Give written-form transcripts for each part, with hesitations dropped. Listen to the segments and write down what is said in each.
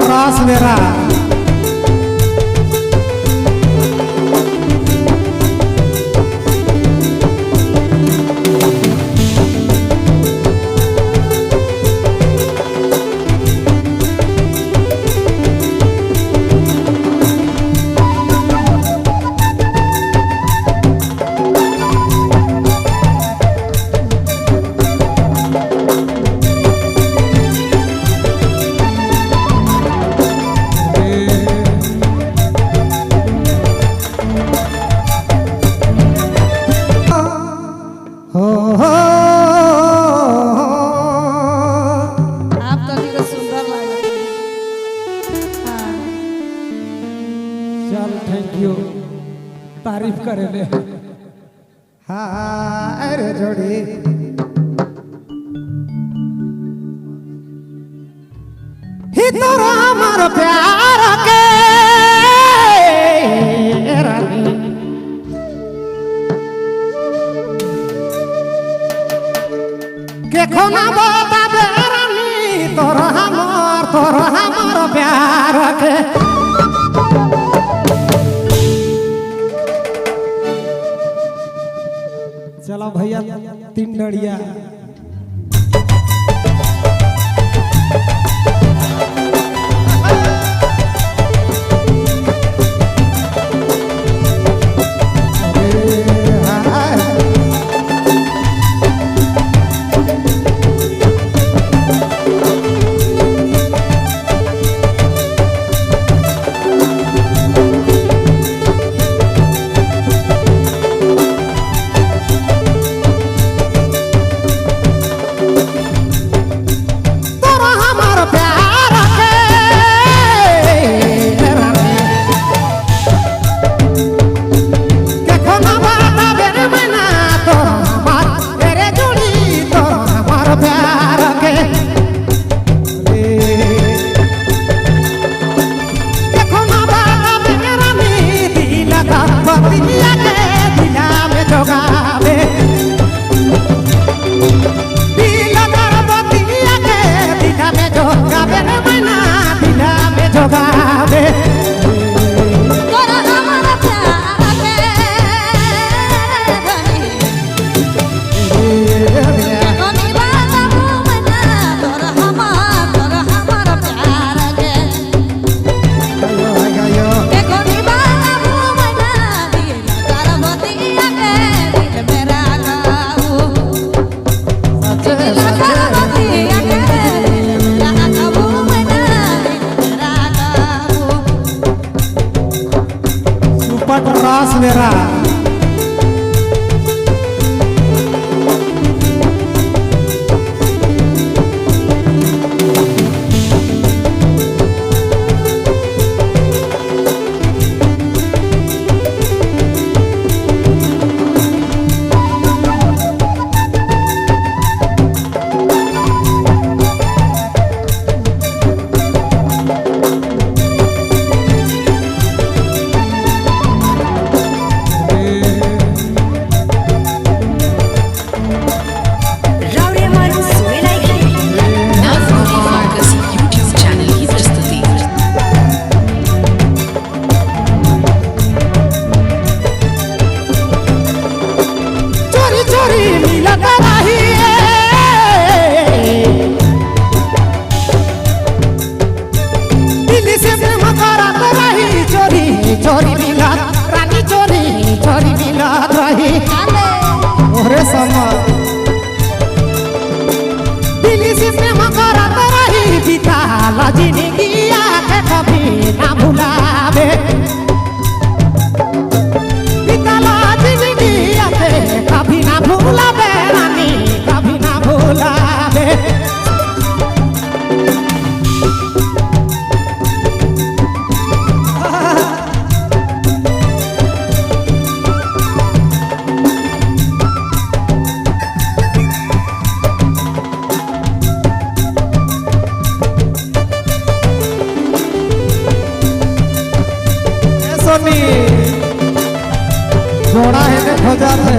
रास मेरा तारीफ करे ले। हाँ अरे जोड़ी ही तोरा हमार प्यार के रानी के खोना बता दे रानी तोरा हमार प्यार के चलो भैया तीन डड़िया रास मेरा चोरी मिला रानी चोरी मिला रही ओरे समा दिल्ली से प्रेम करत रही बिताला जिंदगी आके कभी ना भुलावे बिताला जिंदगी आके कभी ना भुलावे रानी कभी ना भुलावे जोड़ा है देखो जाते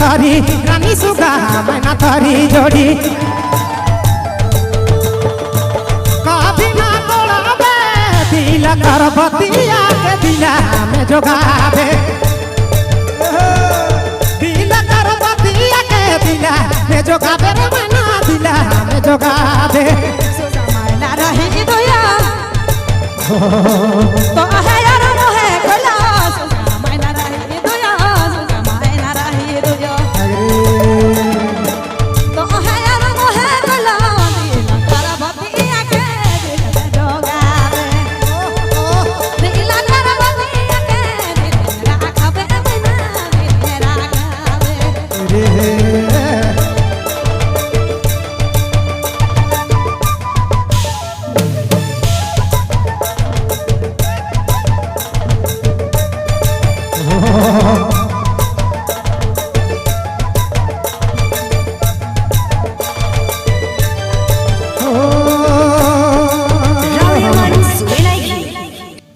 धरी रानी सुगा मैना धरी जोड़ी कभी ना तोड़ावे दिल कर बतिया के दिला में जोगावे दिल कर बतिया के दिला में जोगावे रे मैना दिला में जोगावे मैना रही दुया तो है यार मोहे कोला मैना रही दुया मैना रही दुया तो है यार मोहे कोला दिल कर बतिया के दिल में जोगावे दिल कर बतिया के दिल राखबे मैना दिल राखबे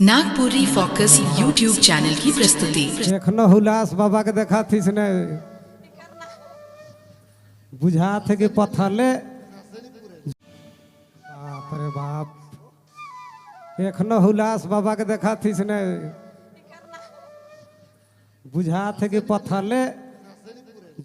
नागपुरी फोकस यूट्यूब चैनल की प्रस्तुति। एखनो हुलास बाबा के देखा थी ने बुझा थे कि पथले बाप रे बाप एखनो हुलास बाबा के देखा थी ने बुझा थे कि पथले